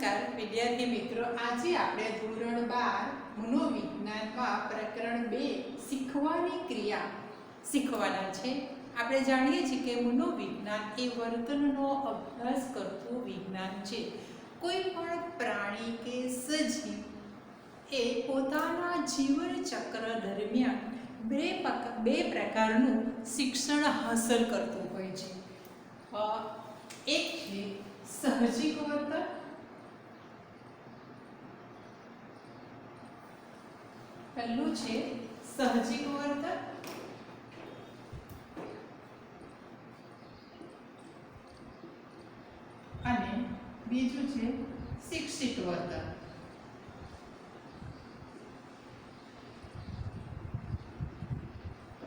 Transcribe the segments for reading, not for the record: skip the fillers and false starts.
નમસ્કાર વિદ્યાર્થી મિત્રો, આજે આપણે ધોરણ 12 મનોવિજ્ઞાનમાં પ્રકરણ 2 શીખવાની ક્રિયા શીખવાના છે। આપણે જાણીએ છીએ કે મનોવિજ્ઞાન એ વર્તનનો અભ્યાસ કરતું વિજ્ઞાન છે। કોઈ પણ પ્રાણી કે સજીવ એ પોતાના જીવન ચક્ર દરમિયાન બે પ્રકારનું શિક્ષણ હાંસલ કરતું હોય છે। એક છે સાહજિક વર્તન પહેલું છે સાહજિક વર્તન અને બીજું છે શિક્ષિત વર્તન।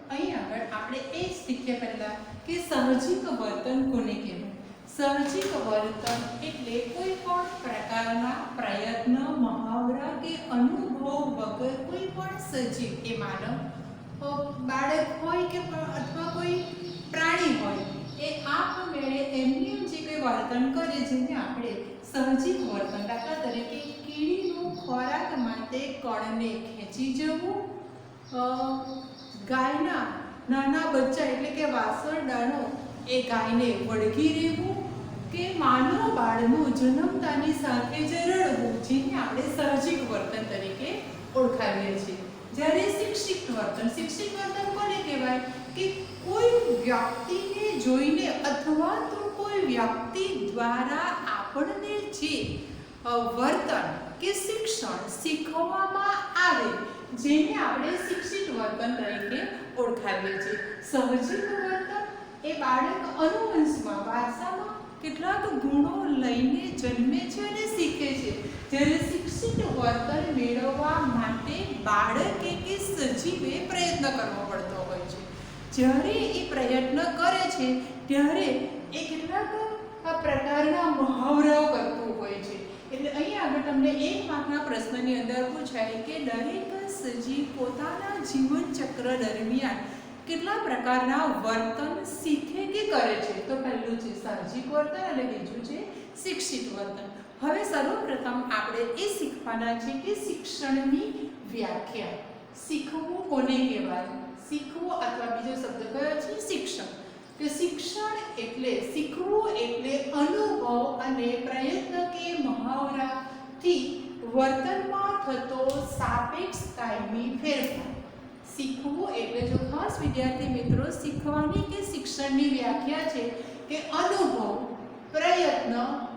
અહીં આગળ આપણે એ શીખ્યા પહેલા કે સાહજિક વર્તન કોને કહેવાય। સાહજિક વર્તન એટલે કોઈ પણ પ્રકારના પ્રયત્ન, મહાવરા કે અનુભવ વગર કોઈ પણ સજીવ કે માનવ, બાળક હોય કે અથવા કોઈ પ્રાણી હોય એ આપમેળે એમની જે કોઈ વર્તન કરે જેને આપણે સાહજિક વર્તન, દાખલા તરીકે કીડીનું ખોરાક માટે કણને ખેંચી જવું, ગાયના નાના બચ્ચા એટલે કે વાસરડાનો એ ગાયને વળગી રહેવું કે માનવ બાળનું જન્મતાની સાથે જ રડવું, જેને આપણે સાહજિક વર્તન તરીકે ઓળખાવીએ છીએ। જ્યારે શિક્ષિત વર્તન કોને કહેવાય કે કોઈ વ્યક્તિને જોઈને અથવા તો કોઈ વ્યક્તિ દ્વારા આપણને જે વર્તન કે શિક્ષણ શીખવવામાં આવે જેને આપણે શિક્ષિત વર્તન તરીકે ઓળખાવીએ છીએ। સાહજિક વર્તન એ બાળક અનુવંશમાં, વારસામાં કેટલાક ગુણો લઈને જન્મે છે અને શીખે છે, જ્યારે શિક્ષિત વર્તન મેળવવા માટે બાળકે કે સજીવે પ્રયત્ન કરવો પડતો હોય છે। જ્યારે એ પ્રયત્ન કરે છે ત્યારે એ કેટલાક પ્રકારના મહાવરાઓ કરતું હોય છે। એટલે અહીં આગળ તમને એક માર્કના પ્રશ્નની અંદર પૂછાય કે દરેક સજીવ પોતાના જીવન ચક્ર દરમિયાન કેટલા પ્રકારના વર્તન શીખે કે કરે છે। તો પહેલું છે સાહજિક વર્તન અને બીજું છે શિક્ષિત વર્તન। હવે સર્વપ્રથમ આપણે એ શીખવાના છે કે શિક્ષણની વ્યાખ્યા, શીખવું કોને કહેવાય। શીખવું અથવા બીજો શબ્દ કયો છે શિક્ષણ। કે શિક્ષણ એટલે શીખવું એટલે અનુભવ અને પ્રયત્ન કે મહાવરાથી વર્તનમાં થતો સાપેક્ષ કાયમી ફેરફાર। શીખવું એટલે, જો ખાસ વિદ્યાર્થી મિત્રો, શીખવાની કે શિક્ષણની વ્યાખ્યા છે કે અનુભવ, પ્રયત્ન,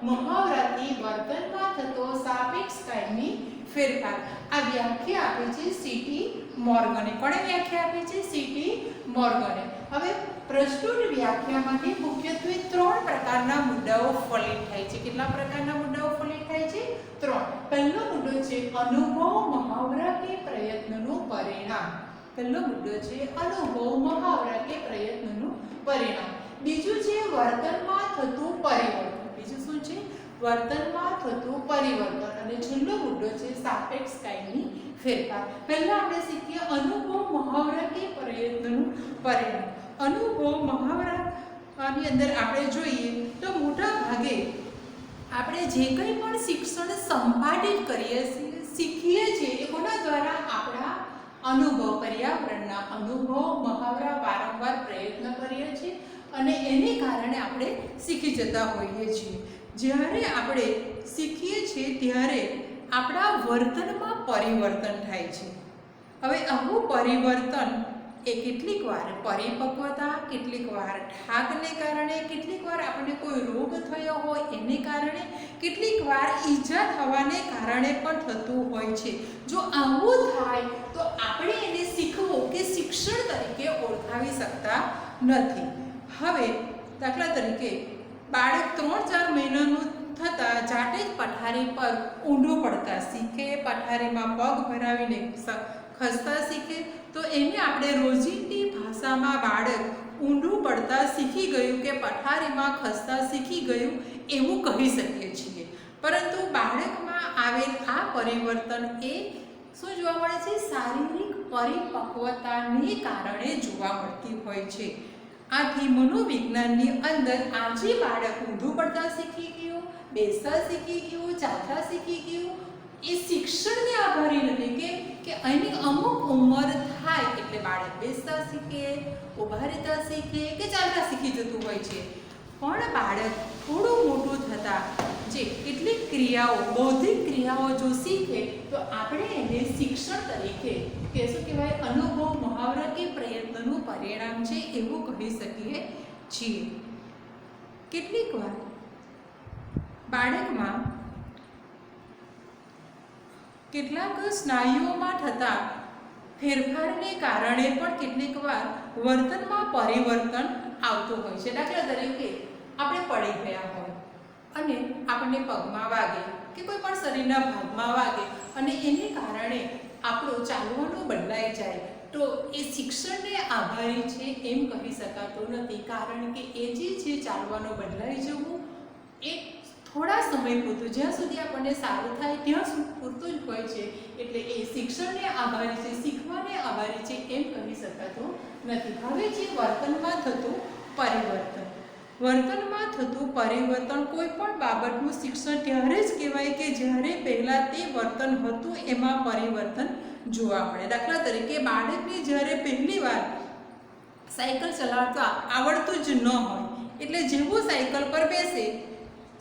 મહાવરાથી વર્તનમાં થતો સાપેક્ષ કાયમી ફેરફાર। આ વ્યાખ્યા આપી છે સીટી મોર્ગને। કોણે વ્યાખ્યા આપી છે? સીટી મોર્ગને। હવે પ્રસ્તુત વ્યાખ્યામાંથી મુખ્યત્વે 3 પ્રકારના મુદ્દાઓ ફલિત થાય છે। કેટલા પ્રકારના મુદ્દાઓ ફલિત થાય છે? 3। પહેલો મુદ્દો છે અનુભવ, મહાવરા કે પ્રયત્નનું પરિણામ। પહેલો મુદ્દો છે અનુભવ, મહાવરા કે પ્રયત્નનું પરિણામ। બીજું છે વર્તનમાં થતું પરિવર્તન। બીજું શું છે? વર્તનમાં થતું પરિવર્તન। અને છેલ્લો મુદ્દો છે સાપેક્ષ કાયમી ફેરફાર। પહેલા આપણે શીખીએ અનુભવ, મહાવરા કે પ્રયત્નનું પરિણામ। અનુભવ, મહાવરાની અંદર આપણે જોઈએ તો મોટા ભાગે આપણે જે કંઈ પણ શિક્ષણ સંપાદિત કરીએ છીએ, શીખીએ છીએ એ કોના દ્વારા? આપણા અનુભવ, પર્યાવરણના અનુભવ, મહાવરા, વારંવાર પ્રયત્ન કરીએ છીએ અને એને કારણે આપણે શીખી જતા હોઈએ છીએ। જ્યારે આપણે શીખીએ છીએ ત્યારે આપણા વર્તનમાં પરિવર્તન થાય છે। હવે આવું પરિવર્તન એ કેટલીક વાર પરિપક્વતા, કેટલીક વાર થાકને કારણે, કેટલીક વાર આપણને કોઈ રોગ થયો હોય એને કારણે, કેટલીક વાર ઈજા થવાને કારણે પણ થતું હોય છે। જો આવું થાય તો આપણે એને શીખવું કે શિક્ષણ તરીકે ઓળખાવી શકતા નથી। હવે દાખલા તરીકે બાળક 3-4 મહિનાનું થતાં જાતે જ પથારી પર ઊંધું પડતા શીખે, પથારીમાં પગ ભરાવીને ખસતા શીખે, તો એને આપણે રોજિંદી ભાષામાં બાળક ઊંધું પડતા શીખી ગયું કે પથારીમાં ખસતા શીખી ગયું એવું કહી શકીએ છીએ। પરંતુ બાળકમાં આવેલ આ પરિવર્તન એ શું જોવા મળે છે? શારીરિક પરિપક્વતાને કારણે જોવા મળતી હોય છે। આથી મનોવિજ્ઞાનની અંદર આજે બાળક ઊંધું પડતા શીખી ગયું, બેસતા શીખી ગયું, ચાલતા શીખી ગયું, એ શિક્ષણને આભારી નથી કે એની અમુક ઉંમર થાય એટલે બાળક બેસતા શીખે, ઊભા રહેતા શીખે કે ચાલતા શીખી જતું હોય છે. પણ બાળક થોડું મોટું થતાં જે કેટલીક ક્રિયાઓ, બૌદ્ધિક ક્રિયાઓ જો શીખે તો આપણે એને શિક્ષણ તરીકે કે શું કહેવાય, અનુભવ, મહાવરા કે પ્રયત્નનું પરિણામ છે એવું કહી શકીએ છીએ. કેટલીક વાર બાળકમાં કેટલાક સ્નાયુઓમાં થતા ફેરફારને કારણે પણ કેટલીક વાર વર્તનમાં પરિવર્તન આવતું હોય છે. દાખલા તરીકે આપણે પડી ગયા હોય અને આપણને પગમાં વાગે કે કોઈ પણ શરીરના ભાગમાં વાગે અને એને કારણે આપણું ચાલવાનું બદલાઈ જાય તો એ શિક્ષણને આભારી છે એમ કહી શકાતું નથી. કારણ કે એ જે છે ચાલવાનું બદલાઈ જવું એ થોડા સમય પૂરતું, જ્યાં સુધી આપણને સારું થાય ત્યાં સુધી પૂરતું જ હોય છે. એટલે એ શિક્ષણને આભારી છે, શીખવાને આભારી છે એમ કહી શકાતું નથી. હવે જે વર્તનમાં થતું પરિવર્તન, વર્તનમાં થતું પરિવર્તન કોઈ પણ બાબતનું શિક્ષણ ત્યારે જ કહેવાય કે જ્યારે પહેલાં તે વર્તન હતું એમાં પરિવર્તન જોવા મળે. દાખલા તરીકે બાળકને જ્યારે પહેલી વાર સાયકલ ચલાવતા આવડતું જ ન હોય એટલે જેવું સાયકલ પર બેસે,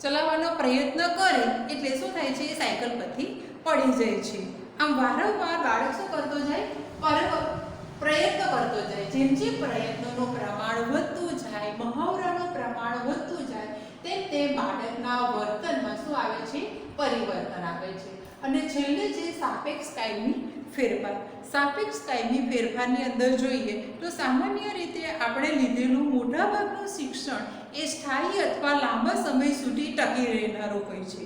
ચલાવવાનો પ્રયત્ન કરે એટલે શું થાય છે, એ સાયકલ પરથી પડી જાય છે. આમ વારંવાર બાળક શું કરતો જાય, પ્રયત્ન કરતો જાય. જેમ જેમ પ્રયત્નોનું પ્રમાણ વધતું જાય, મહાવરાનું પ્રમાણ વધતું જાય તેમ બાળકના વર્તનમાં શું આવે છે, પરિવર્તન આવે છે. અને છેલ્લે જે સાપેક્ષ કાયમી ફેરફાર, સાપેક્ષ કાયમી ફેરફારની અંદર જોઈએ તો સામાન્ય રીતે આપણે લીધેલું મોટાભાગનું શિક્ષણ એ સ્થાયી અથવા લાંબા સમય સુધી ટકી રહેનારું હોય છે.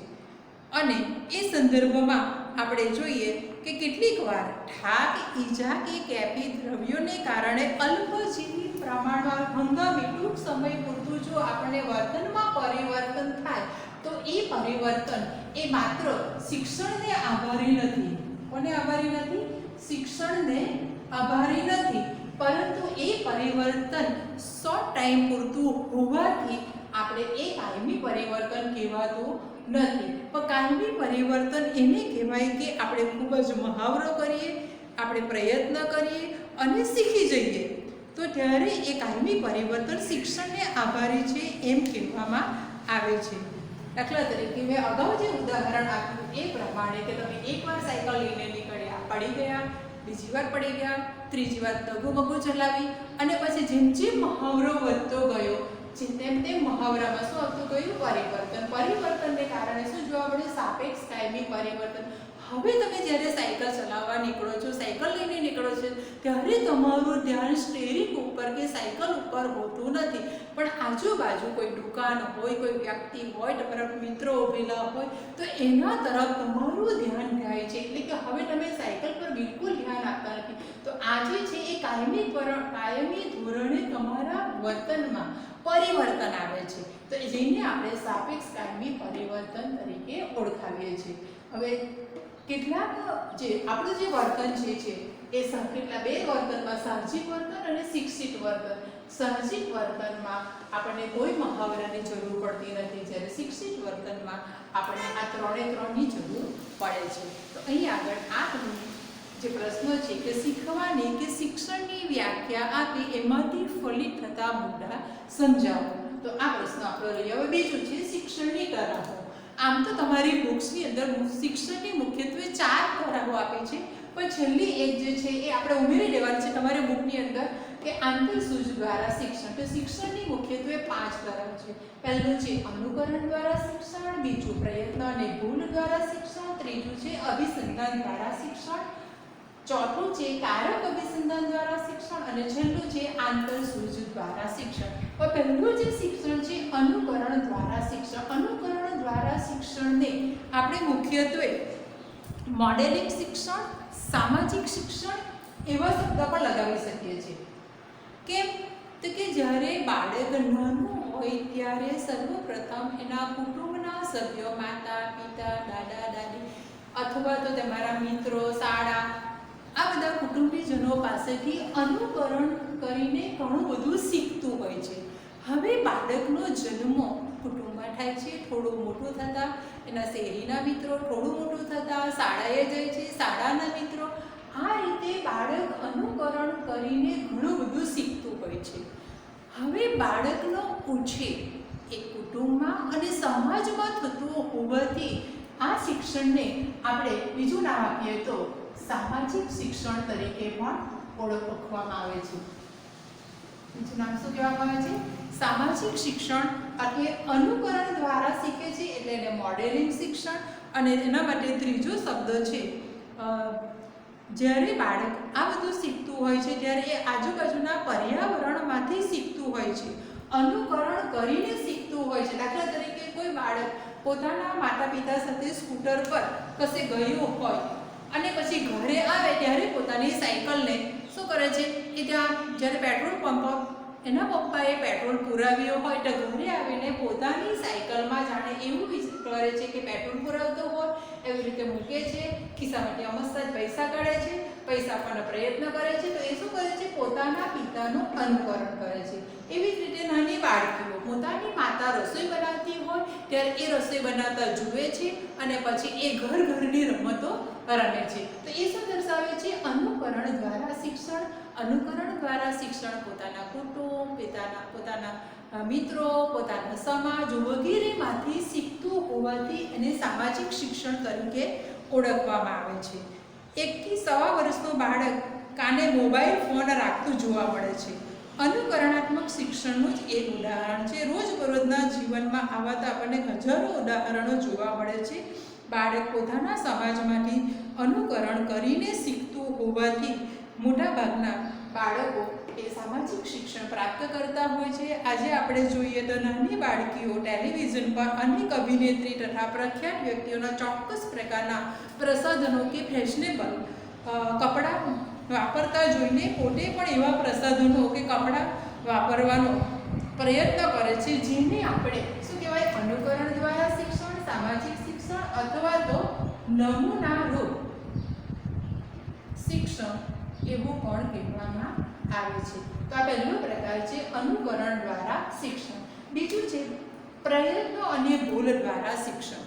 અને એ સંદર્ભમાં આપણે જોઈએ કે કેટલીક વાર ઠાક, ઈજા કે કેફી દ્રવ્યોને કારણે અલ્પજીવી પ્રમાણમાં હંગામી ટૂંક સમય પૂરતું જો આપણે વર્તનમાં પરિવર્તન થાય તો એ પરિવર્તન એ માત્ર શિક્ષણને આભારી નથી. કોને આભારી નથી? શિક્ષણને આભારી નથી, પરંતુ એ પરિવર્તન શોર્ટ ટાઈમ પૂરતું હોવાથી આપણે એ કાયમી પરિવર્તન કહેવાતું નથી. પણ કાયમી પરિવર્તન એને કહેવાય કે આપણે ખૂબ જ મહાવરો કરીએ, આપણે પ્રયત્ન કરીએ અને શીખી જઈએ તો ત્યારે એ કાયમી પરિવર્તન શિક્ષણને આભારી છે એમ કહેવામાં આવે છે. દાખલા તરીકે મેં અગાઉ જે ઉદાહરણ આપ્યું એ પ્રમાણે કે તમે એકવાર સાયકલ લઈને નીકળ્યા, પડી ગયા, બીજી વાર પડી ગયા, ત્રીજી વાર ડગુમગુ ચલાવી અને પછી જેમ જેમ મહાવરો વધતો ગયો તેમ તેમ મહાવરામાં શું આવતું ગયું, પરિવર્તન. પરિવર્તનને કારણે શું જોવા મળ્યું, સાપેક્ષ કાયમી પરિવર્તન. હવે તમે જ્યારે સાયકલ ચલાવવા નીકળો છો, સાયકલ લઈને નીકળો છો ત્યારે તમારું ધ્યાન સ્ટેરિંગ ઉપર કે સાયકલ ઉપર હોતું નથી, પણ આજુબાજુ કોઈ દુકાન હોય, કોઈ વ્યક્તિ હોય, તમારા મિત્રો ઉભેલા હોય તો એના તરફ તમારું ધ્યાન જાય છે. એટલે કે હવે તમે સાયકલ પર બિલકુલ ધ્યાન આપતા નથી. તો આજે છે એ કાયમી ધોરણે તમારા વર્તનમાં પરિવર્તન આવે છે. તો જેને આપણે સાપેક્ષ કાયમી પરિવર્તન તરીકે ઓળખાવીએ છીએ. હવે કેટલાક જે આપણું જે વર્તન છે એ કેટલા બે વર્તનમાં સાહજિક વર્તન અને શિક્ષિત વર્તન. સાહજિક વર્તનમાં આપણને કોઈ મહાવરાની જરૂર પડતી નથી, જ્યારે શિક્ષિત વર્તનમાં આપણને આ ત્રણની જરૂર પડે છે. તો અહીં આગળ આ જે પ્રશ્નો છે કે શીખવાની કે શિક્ષણની વ્યાખ્યા આપી એમાંથી ફલિત થતા મુદ્દા સમજાવો. તો આ પ્રશ્ન આપણો રહ્યો. હવે બીજું છે શિક્ષણની તરાહો. આમ તો તમારી બુક્સની અંદર શિક્ષણની મુખ્યત્વે 4 તરાહો આપી છે, પણ છેલ્લી એક જે છે એ આપણે ઉમેરી દેવાની છે તમારી બુકની અંદર કે આંતરસૂઝ દ્વારા શિક્ષણ. તો શિક્ષણની મુખ્યત્વે 5 તરાહ છે. પહેલું છે અનુકરણ દ્વારા શિક્ષણ, બીજું પ્રયત્ન અને ભૂલ દ્વારા શિક્ષણ, ત્રીજું છે અભિસંધાન દ્વારા શિક્ષણ, ચોથું છે કારક અભિસંધાન દ્વારા શિક્ષણ અને છેલ્લું છે આંતરસૂઝ દ્વારા શિક્ષણ. પહેલું જે શિક્ષણ છે અનુકરણ દ્વારા શિક્ષણ. અનુકરણ દ્વારા શિક્ષણને આપણે મુખ્યત્વે મોડેલિંગ શિક્ષણ, સામાજિક શિક્ષણ એવા શબ્દ પણ લગાવી શકીએ છીએ. કેમ તો કે જ્યારે બાળક નાનું હોય ત્યારે સર્વપ્રથમ એના કુટુંબના સભ્યો, માતા પિતા, દાદા દાદી અથવા તો તમારા મિત્રો, શાળા, આ બધા કુટુંબીજનો પાસેથી અનુકરણ કરીને ઘણું બધું શીખતું હોય છે. હવે બાળકનો જન્મ કુટુંબમાં થાય છે, થોડું મોટું થતાં એના શેરીના મિત્રો, થોડું મોટું થતાં શાળાએ જાય છે, શાળાના મિત્રો. આ રીતે બાળક અનુકરણ કરીને ઘણું બધું શીખતું હોય છે. હવે બાળકનો ઉછેર એ કુટુંબમાં અને સમાજમાં થતું હોવાથી આ શિક્ષણને આપણે બીજું નામ આપીએ તો સામાજિક શિક્ષણ તરીકે પણ ઓળખવામાં આવે છે. બીજું નામ શું કહેવામાં આવે છે? સામાજિક શિક્ષણ. એટલે અનુકરણ દ્વારા શીખે છે એટલે એને મોડેલિંગ શિક્ષણ. અને એના માટે ત્રીજો શબ્દ છે જ્યારે બાળક આ બધું શીખતું હોય છે ત્યારે એ આજુબાજુના પર્યાવરણમાંથી શીખતું હોય છે, અનુકરણ કરીને શીખતું હોય છે. દાખલા તરીકે કોઈ બાળક પોતાના માતા પિતા સાથે સ્કૂટર પર કશે ગયું હોય અને પછી ઘરે આવે ત્યારે પોતાની સાયકલને શું કરે છે કે ત્યાં જ્યારે પેટ્રોલ પંપ એના પપ્પાએ પેટ્રોલ પુરાવ્યો હોય તો ઘરે આવીને પોતાની સાયકલમાં જાણે એવું કરે છે કે પેટ્રોલ પુરાવતો હોય એવી રીતે મૂકે છે, ખિસ્સામાંથી અમસ્તા જ પૈસા કાઢે છે, પૈસા આપવાનો પ્રયત્ન કરે છે. તો એ શું કરે છે? પોતાના પિતાનું અનુકરણ કરે છે. એવી જ રીતે નાની બાળકીઓ પોતાની માતા રસોઈ બનાવતી હોય ત્યારે એ રસોઈ બનાવતા જુએ છે અને પછી એ ઘરની રમતો રમે છે. તો એ શું દર્શાવે છે? અનુકરણ દ્વારા શિક્ષણ. અનુકરણ દ્વારા શિક્ષણ પોતાના કુટુંબ, પોતાના મિત્રો, પોતાના સમાજ વગેરેમાંથી શીખતું હોવાથી એને સામાજિક શિક્ષણ તરીકે ઓળખવામાં આવે છે. 1 થી 1.25 વર્ષનું બાળક કાને મોબાઈલ ફોન રાખતું જોવા મળે છે. અનુકરણાત્મક શિક્ષણનું જ એક ઉદાહરણ છે. રોજબરોજના જીવનમાં આવા તો આપણને હજારો ઉદાહરણો જોવા મળે છે. બાળક પોતાના સમાજમાંથી અનુકરણ કરીને શીખતું હોવાથી મોટાભાગના બાળકો એ સામાજિક શિક્ષણ પ્રાપ્ત કરતા હોય છે. આજે આપણે જોઈએ તો નાની બાળકીઓ ટેલિવિઝન પર અનેક અભિનેત્રી તથા પ્રખ્યાત વ્યક્તિઓના ચોક્કસ પ્રકારના પ્રસાધનો કે ફેશનેબલ કપડાં વાપરતા જોઈને પોતે પણ એવા પ્રસાધનો કે કપડાં વાપરવાનો પ્રયત્ન કરે છે, જેને આપણે શું કહેવાય? અનુકરણ દ્વારા શિક્ષણ, સામાજિક શિક્ષણ અથવા તો નમૂનારૂપ શિક્ષણ એવું પણ કહેવામાં આવે છે. તો આ પહેલો પ્રકાર છે અનુકરણ દ્વારા શિક્ષણ. બીજું છે પ્રયત્ન અને ભૂલ દ્વારા શિક્ષણ.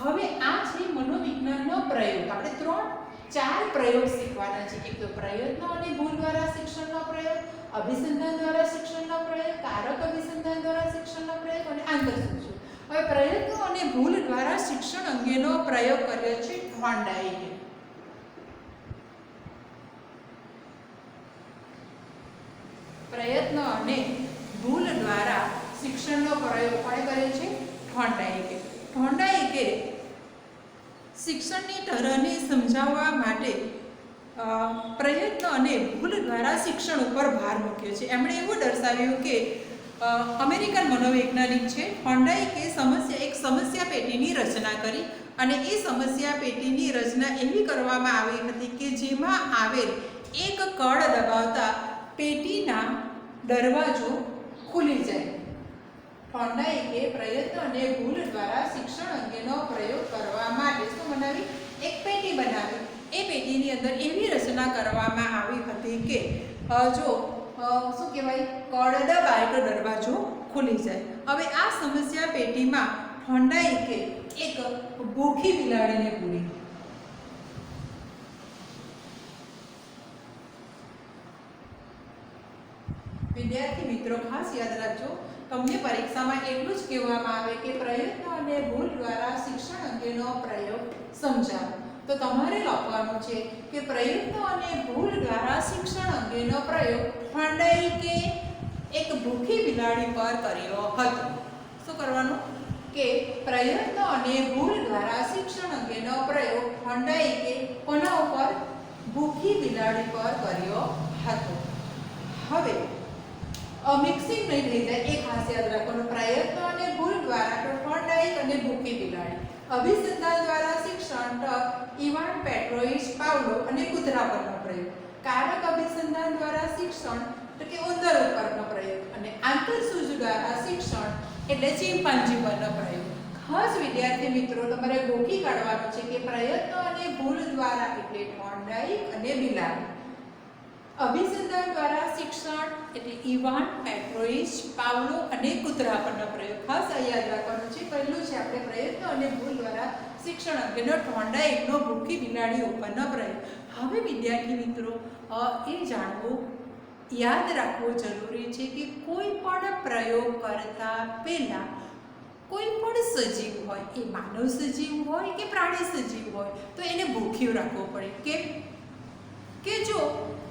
હવે આ છે મનોવિજ્ઞાનનો પ્રયોગ. આપણે 3-4 પ્રયોગ શીખવાના છે. એક તો પ્રયત્ન અને ભૂલ દ્વારા શિક્ષણનો પ્રયોગ, અભિસંધાન દ્વારા શિક્ષણનો પ્રયોગ, કારક અભિસંધાન દ્વારા શિક્ષણનો પ્રયોગ અને આંતરસૂચિ. હવે પ્રયત્નો અને ભૂલ દ્વારા શિક્ષણ અંગેનો પ્રયોગ કર્યો છે થોર્નડાઇકે. પ્રયત્ન અને ભૂલ દ્વારા શિક્ષણનો પ્રયોગ કોણે કર્યો છે? થોર્નડાઇકે. થોર્નડાઇકે શિક્ષણની તરહને સમજાવવા માટે પ્રયત્ન અને ભૂલ દ્વારા શિક્ષણ ઉપર ભાર મૂક્યો છે. એમણે એવું દર્શાવ્યું કે અમેરિકન મનોવૈજ્ઞાનિક છે થોર્નડાઇકે એક સમસ્યા પેટીની રચના કરી અને એ સમસ્યા પેટીની રચના એવી કરવામાં આવી હતી કે જેમાં આવેલ એક કળ દબાવતા પેટીના દરવાજો ખુલી જાય. થોર્નડાઇકે પ્રયત્ન અને ભૂલ દ્વારા શિક્ષણ અંગેનો પ્રયોગ કરવા માટે શું બનાવી? એક પેટી બનાવી. એ પેટીની અંદર એવી રચના કરવામાં આવી હતી કે જો શું કહેવાય? કળ દબાય તો દરવાજો ખુલી જાય. હવે આ સમસ્યા પેટીમાં થોર્નડાઇકે એક ભૂખી બિલાડીને પૂરી. વિદ્યાર્થી મિત્રો ખાસ યાદ રાખજો, તમને પરીક્ષામાં એટલું જ કહેવામાં આવે કે પ્રયત્ન અને ભૂલ દ્વારા શિક્ષણ અંગેનો પ્રયોગ સમજાવો. તો તમારે લખવાનું છે કે પ્રયત્ન અને ભૂલ દ્વારા શિક્ષણ અંગેનો પ્રયોગ થોર્નડાઇકે એક ભૂખી બિલાડી પર કર્યો હતો. શું કરવાનું? કે પ્રયત્ન અને ભૂલ દ્વારા શિક્ષણ અંગેનો પ્રયોગ થોર્નડાઇકે કોના ઉપર? ભૂખી બિલાડી પર કર્યો હતો. હવે મિક્સિંગ નહીં થઈ જાય એ ખાસ યાદ રાખવાનું. પ્રયત્ન અને ભૂલ દ્વારા તો થોર્નડાઇક અને ભૂખી બિલાડી. અભિસંધાન દ્વારા શિક્ષણ તો ઇવાન પેટ્રોવિચ પાવલો અને કૂતરા પરનો પ્રયોગ. કારક અભિસંધાન દ્વારા શિક્ષણ તો કે ઉંદર ઉપરનો પ્રયોગ અને આંતરસૂજ દ્વારા શિક્ષણ એટલે ચિમ્પાન્જી પરનો પ્રયોગ. ખાસ વિદ્યાર્થી મિત્રો તમારે ગોખી કાઢવાનું છે કે પ્રયત્ન અને ભૂલ દ્વારા એટલે થોર્નડાઇક અને બિલાડી. અભિસંધાન દ્વારા શિક્ષણ એટલે ઇવાન, પેટ્રોઇચ, પાવલો અને કૂતરા પરનો પ્રયોગ. ખાસ આ યાદ રાખવાનું છે. પહેલું છે આપણે પ્રયત્ન અને ભૂલ દ્વારા શિક્ષણ અંગેનો થોર્નડાઇકનો ભૂખી બિલાડી ઉપરનો પ્રયોગ. હવે વિદ્યાર્થી મિત્રો એ જાણવું યાદ રાખવું જરૂરી છે કે કોઈ પણ પ્રયોગ કરતા પહેલા કોઈ પણ સજીવ હોય, એ માનવ સજીવ હોય કે પ્રાણી સજીવ હોય, તો એને ભૂખ્યું રાખવું પડે. કેમ કે જો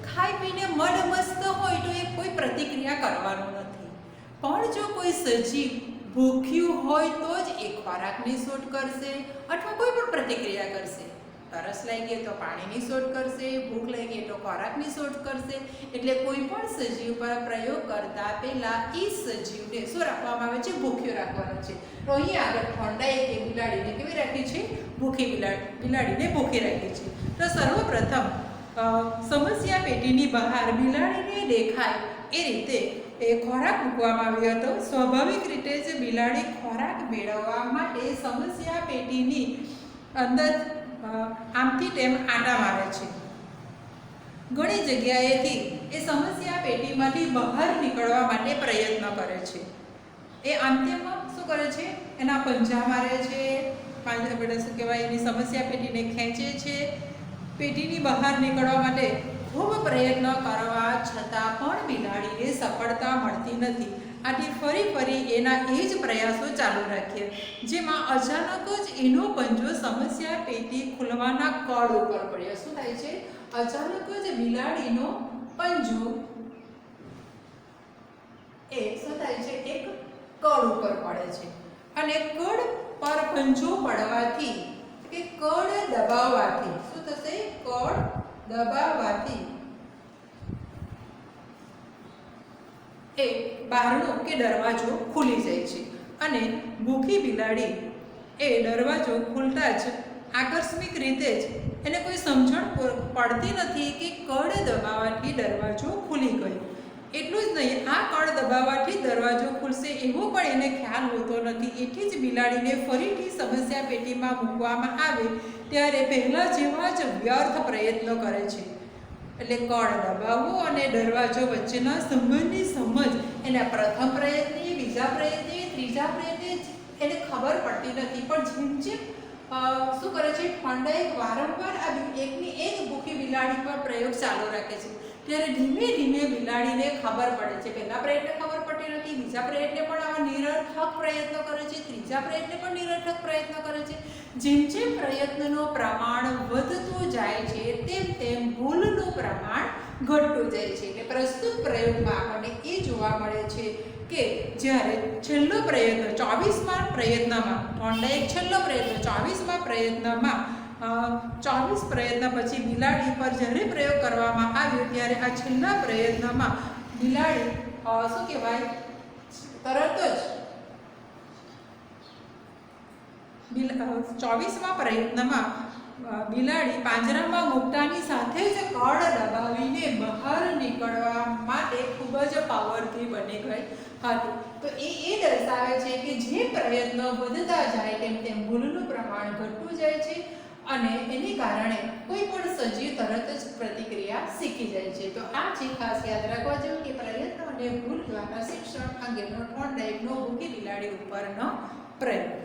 ખાઈ પીને મદ મસ્ત હોય તો એ કોઈ પ્રતિક્રિયા કરવાનું નથી. પણ જો કોઈ સજીવ ભૂખ્યું હોય તો જ એ ખોરાકની શોધ કરશે અથવા કોઈ પણ પ્રતિક્રિયા કરશે. તરસ લાગી તો પાણીની શોધ કરશે, ભૂખ લાગી તો ખોરાકની શોધ કરશે. એટલે કોઈ પણ સજીવ પર પ્રયોગ કરતા પહેલા એ સજીવને શું રાખવામાં આવે છે? ભૂખ્યું રાખવાનું છે. તો અહીં આગળ થોર્નડાઇકે બિલાડીને કેવી રાખી છે? ભૂખી બિલાડીને ભૂખી રાખી છે. તો સર્વપ્રથમ સમસ્યા પેટીની બહાર બિલાડીને દેખાય એ રીતે એ ખોરાક મૂકવામાં આવ્યો હતો. સ્વાભાવિક રીતે જ બિલાડી ખોરાક મેળવવા માટે સમસ્યા પેટીની અંદર આમથી તેમ આંટા મારે છે. ઘણી જગ્યાએથી એ સમસ્યા પેટીમાંથી બહાર નીકળવા માટે પ્રયત્ન કરે છે. એ આંતેમાં શું કરે છે? એના પંજા મારે છે, શું કહેવાય, એની સમસ્યા પેટીને ખેંચે છે. પેટીની બહાર નીકળવા માટે ખૂબ પ્રયત્ન કરવા છતાં પણ બિલાડીને સફળતા મળતી નથી. આથી ફરી એના એ જ પ્રયાસો ચાલુ રાખ્યા, જેમાં અચાનક જ એનો પંજો સમસ્યા પેટી ખુલવાના કળ ઉપર પડ્યો. શું થાય છે? અચાનક જ બિલાડીનો પંજો એ શું થાય છે? એક કળ ઉપર પડે છે. અને કળ પર પંજો પડવાથી કે કળ દબાવવાથી શું થશે? કળ દબાવવાથી એ બારણું કે દરવાજો ખુલી જાય છે. અને ભૂખી બિલાડી એ દરવાજો ખુલતા જ આકસ્મિક રીતે જ એને કોઈ સમજણ પડતી નથી કે કળ દબાવવાથી દરવાજો ખુલી ગયો. એટલું જ નહીં, આ કળ દબાવવાથી દરવાજો ખુલશે એવો પણ એને ખ્યાલ હોતો નથી. એથી જ બિલાડીને ફરીથી સમસ્યા પેટીમાં મૂકવામાં આવે ત્યારે પહેલાં જેવા જ વ્યર્થ પ્રયત્નો કરે છે. એટલે કળ દબાવવો અને દરવાજો વચ્ચેના સંબંધની સમજ એના પ્રથમ પ્રયત્ને, બીજા પ્રયત્ને, ત્રીજા પ્રયત્ને એને ખબર પડતી નથી. પણ જેમ શું કરે છે? થોર્નડાઇક વારંવાર આ એકની એક ભૂખી બિલાડી પર પ્રયોગ ચાલુ રાખે છે. ત્યારે ધીમે ધીમે બિલાડીને ખબર પડે છે. પહેલા પ્રયત્ને ખબર પડતી નથી, બીજા પ્રયત્ને પણ આવા નિરર્થક પ્રયત્નો કરે છે, ત્રીજા પ્રયત્ને પણ નિરર્થક પ્રયત્નો કરે છે. જેમ જેમ પ્રયત્નનો પ્રમાણ વધતું જાય છે તેમ ભૂલનું પ્રમાણ ઘટતું જાય છે. એટલે પ્રસ્તુત પ્રયોગમાં આપણને એ જોવા મળે છે કે જ્યારે છેલ્લો પ્રયત્ન 24મા પ્રયત્નમાં, થોર્નડાઇક છેલ્લો પ્રયત્ન 24મા પ્રયત્નમાં 24 પ્રયત્ન પછી બિલાડી પર જ્યારે પ્રયોગ કરવામાં આવ્યો ત્યારે આ છેલ્લા પ્રયત્નમાં બિલાડી શું કહેવાય, તરત જ 24મા પ્રયત્નમાં બિલાડી પાંજરામાં મૂકતાની સાથે જ કળ દબાવીને બહાર નીકળવા માટે ખૂબ જ પાવરથી બની ગઈ હતી. તો એ દર્શાવે છે કે જે પ્રયત્નો વધતા જાય તેમ ભૂલનું પ્રમાણ ઘટતું જાય છે અને એને કારણે કોઈ પણ સજીવ તરત જ પ્રતિક્રિયા શીખી જાય છે. તો આ છે ખાસ યાદ રાખવા જેવું કે પ્રયત્ન અને ભૂલ દ્વારા શિક્ષણ અંગેનો થોર્નડાઇકનો ભૂખી બિલાડી ઉપરનો પ્રયોગ.